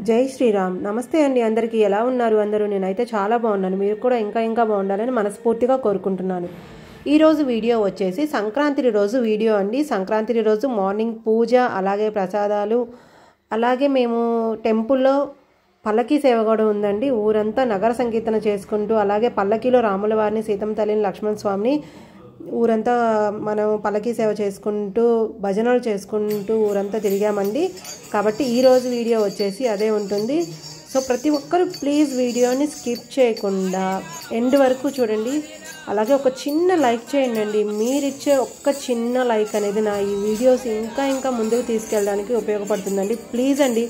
జై శ్రీరామ్. నమస్తే అండి. అందరికీ ఎలా ఉన్నారు అందరూ? నేనైతే చాలా బాగున్నాను. మీరు కూడా ఇంకా బాగుండాలని మనస్ఫూర్తిగా కోరుకుంటున్నాను. ఈరోజు వీడియో వచ్చేసి సంక్రాంతి రోజు వీడియో అండి. సంక్రాంతి రోజు మార్నింగ్ పూజ, అలాగే ప్రసాదాలు, అలాగే మేము టెంపుల్లో పల్లకీ సేవ కూడా ఉందండి. ఊరంతా నగర సంకీర్తన చేసుకుంటూ, అలాగే పల్లకీలో రాముల వారిని, సీతమ్మ తల్లిని, లక్ష్మణ స్వామిని ఊరంతా మనం పల్లకీ సేవ చేసుకుంటూ భజనలు చేసుకుంటూ ఊరంతా తిరిగామండి. కాబట్టి ఈరోజు వీడియో వచ్చేసి అదే ఉంటుంది. సో ప్రతి ఒక్కరు ప్లీజ్ వీడియోని స్కిప్ చేయకుండా ఎండ్ వరకు చూడండి. అలాగే ఒక చిన్న లైక్ చేయండి అండి. మీరిచ్చే ఒక్క చిన్న లైక్ అనేది నా ఈ వీడియోస్ ఇంకా ముందుకు తీసుకెళ్ళడానికి ఉపయోగపడుతుందండి. ప్లీజ్ అండి,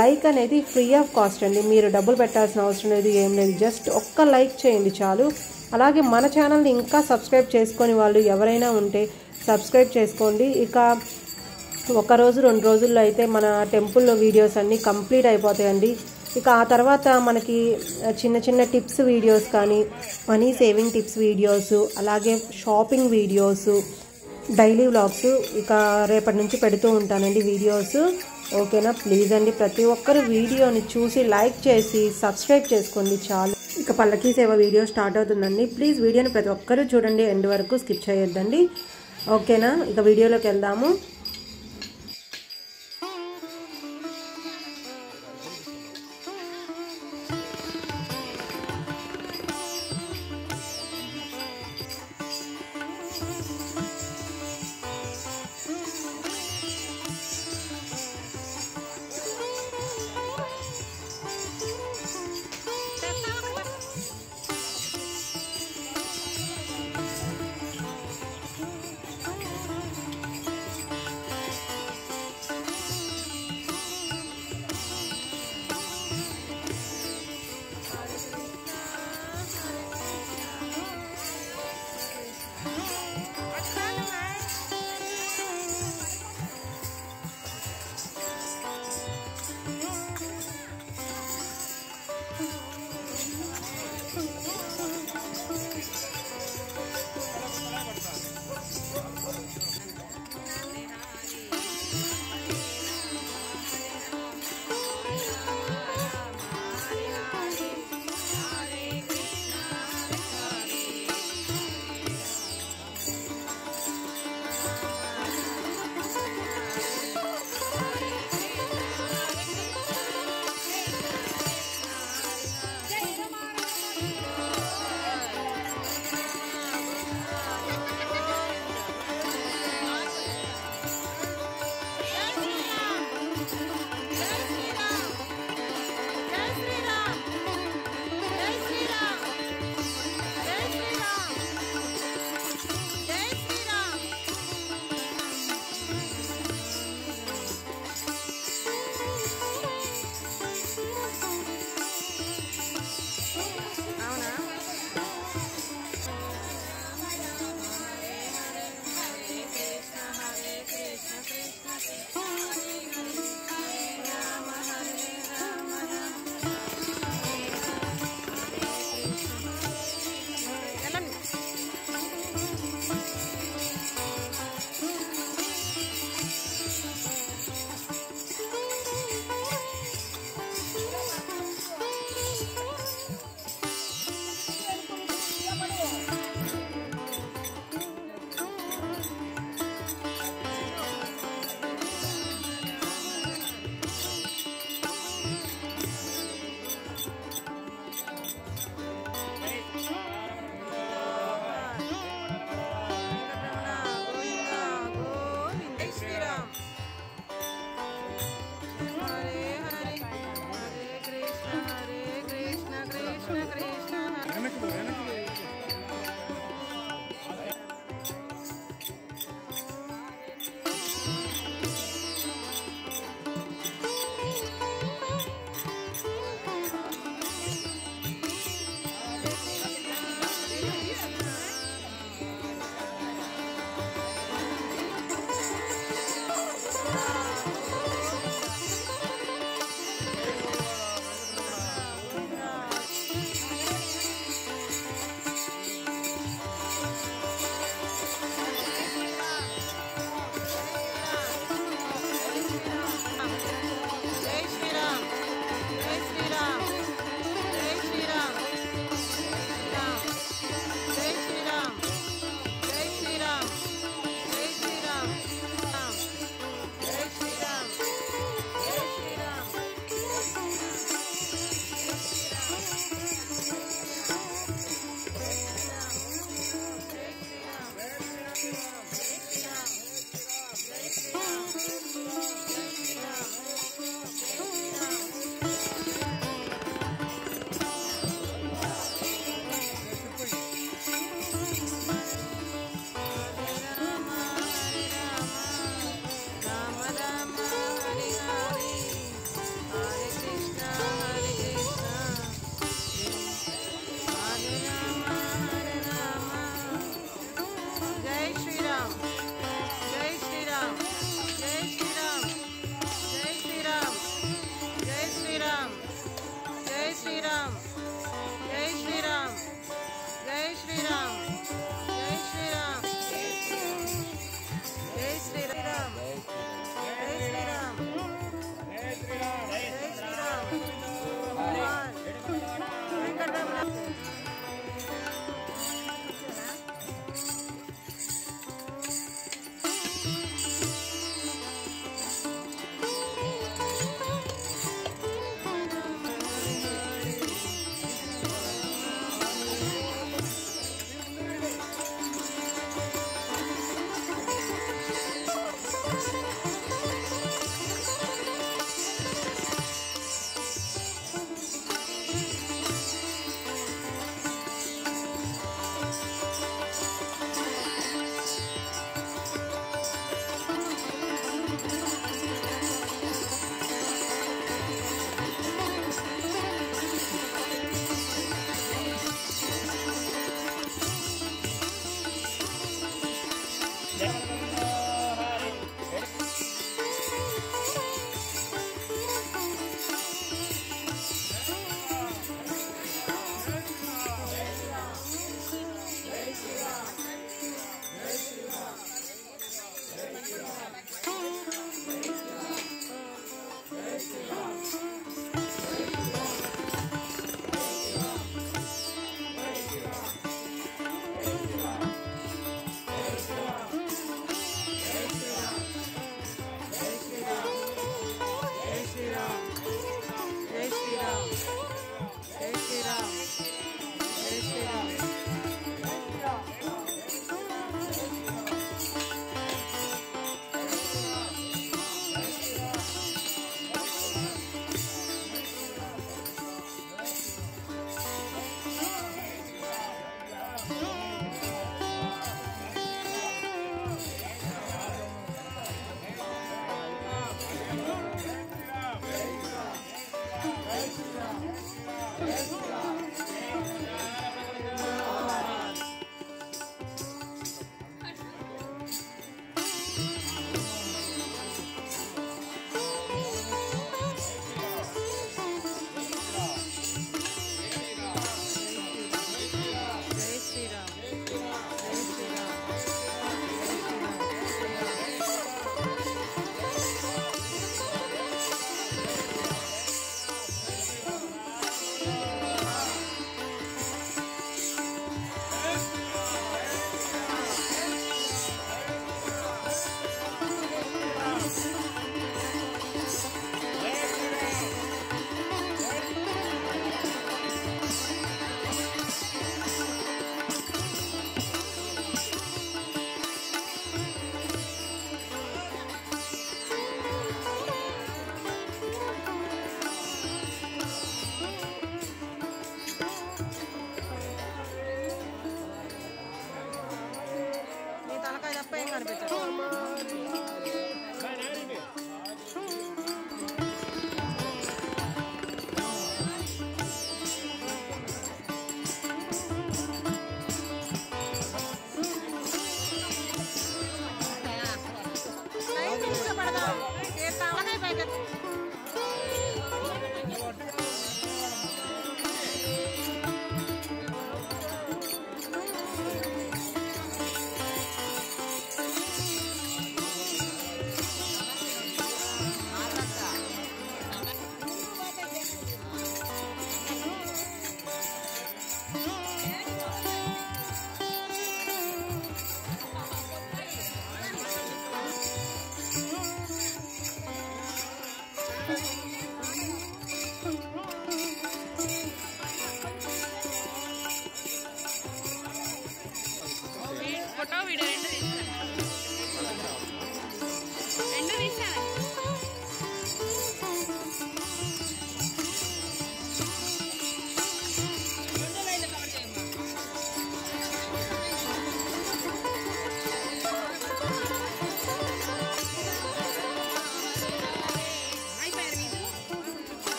లైక్ అనేది ఫ్రీ ఆఫ్ కాస్ట్ అండి. మీరు డబ్బులు పెట్టాల్సిన అవసరం లేదు, ఏం లేదు. జస్ట్ ఒక్క లైక్ చేయండి చాలు. అలాగే మన ఛానల్ని ఇంకా సబ్స్క్రైబ్ చేసుకొని వాళ్ళు ఎవరైనా ఉంటే సబ్స్క్రైబ్ చేసుకోండి. ఇక ఒకరోజు 2 రోజుల్లో అయితే మన టెంపుల్లో వీడియోస్ అన్నీ కంప్లీట్ అయిపోతాయండి. ఇక ఆ తర్వాత మనకి చిన్న టిప్స్ వీడియోస్ కానీ, మనీ సేవింగ్ టిప్స్ వీడియోస్, అలాగే షాపింగ్ వీడియోస్, డైలీ వ్లాగ్స్ ఇక రేపటి నుంచి పెడుతూ ఉంటానండి వీడియోస్. ఓకేనా? ప్లీజ్ అండి, ప్రతి ఒక్కరు వీడియోని చూసి లైక్ చేసి సబ్స్క్రైబ్ చేసుకోండి చాలు. ఇక పల్లకీ సేవ వీడియో స్టార్ట్ అవుతుందండి. ప్లీజ్ వీడియోని ప్రతి ఒక్కరూ చూడండి, ఎండ్ వరకు స్కిప్ చేయొద్దండి. ఓకేనా? ఇక వీడియోలోకి వెళ్దాము.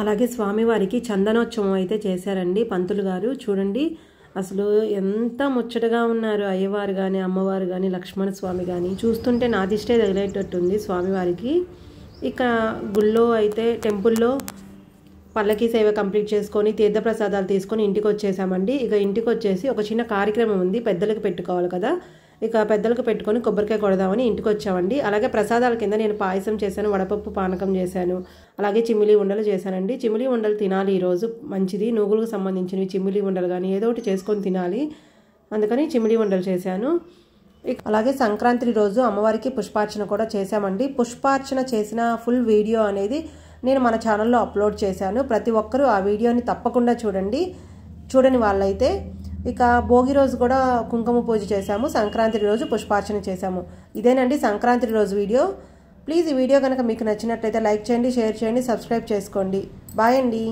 అలాగే స్వామివారికి చందనోత్సవం అయితే చేశారండి పంతులు గారు. చూడండి అసలు ఎంత ముచ్చటగా ఉన్నారు అయ్యవారు కానీ అమ్మవారు కానీ లక్ష్మణ స్వామి కానీ. చూస్తుంటే నాదిష్టే తగిలేటట్టుంది స్వామివారికి. ఇక గుళ్ళో అయితే టెంపుల్లో పల్లకి సేవ కంప్లీట్ చేసుకొని తీర్థప్రసాదాలు తీసుకొని ఇంటికి వచ్చేసామండి. ఇక ఇంటికి వచ్చేసి ఒక చిన్న కార్యక్రమం ఉంది, పెద్దలకు పెట్టుకోవాలి కదా. ఇక పెద్దలకు పెట్టుకొని కొబ్బరికాయ కొడదామని ఇంటికి వచ్చామండి. అలాగే ప్రసాదాల కింద నేను పాయసం చేశాను, వడపప్పు పానకం చేశాను, అలాగే చిమిలి ఉండలు చేశానండి. చిమిలి ఉండలు తినాలి ఈరోజు, మంచిది. నూగులకు సంబంధించినవి చిమిలి ఉండలు కానీ ఏదో ఒకటి చేసుకొని తినాలి, అందుకని చిమిలి ఉండలు చేశాను. అలాగే సంక్రాంతి రోజు అమ్మవారికి పుష్పార్చన కూడా చేశామండి. పుష్పార్చన చేసిన ఫుల్ వీడియో అనేది నేను మన ఛానల్లో అప్లోడ్ చేశాను. ప్రతి ఒక్కరూ ఆ వీడియోని తప్పకుండా చూడని వాళ్ళైతే. ఇక భోగి రోజు కూడా కుంకుమ పూజ చేశాము, సంక్రాంతి రోజు పుష్పార్చన చేశాము. ఇదేనండి సంక్రాంతి రోజు వీడియో. ప్లీజ్ ఈ వీడియో కనుక మీకు నచ్చినట్లయితే లైక్ చేయండి, షేర్ చేయండి, సబ్స్క్రైబ్ చేసుకోండి. బాయ్ అండి.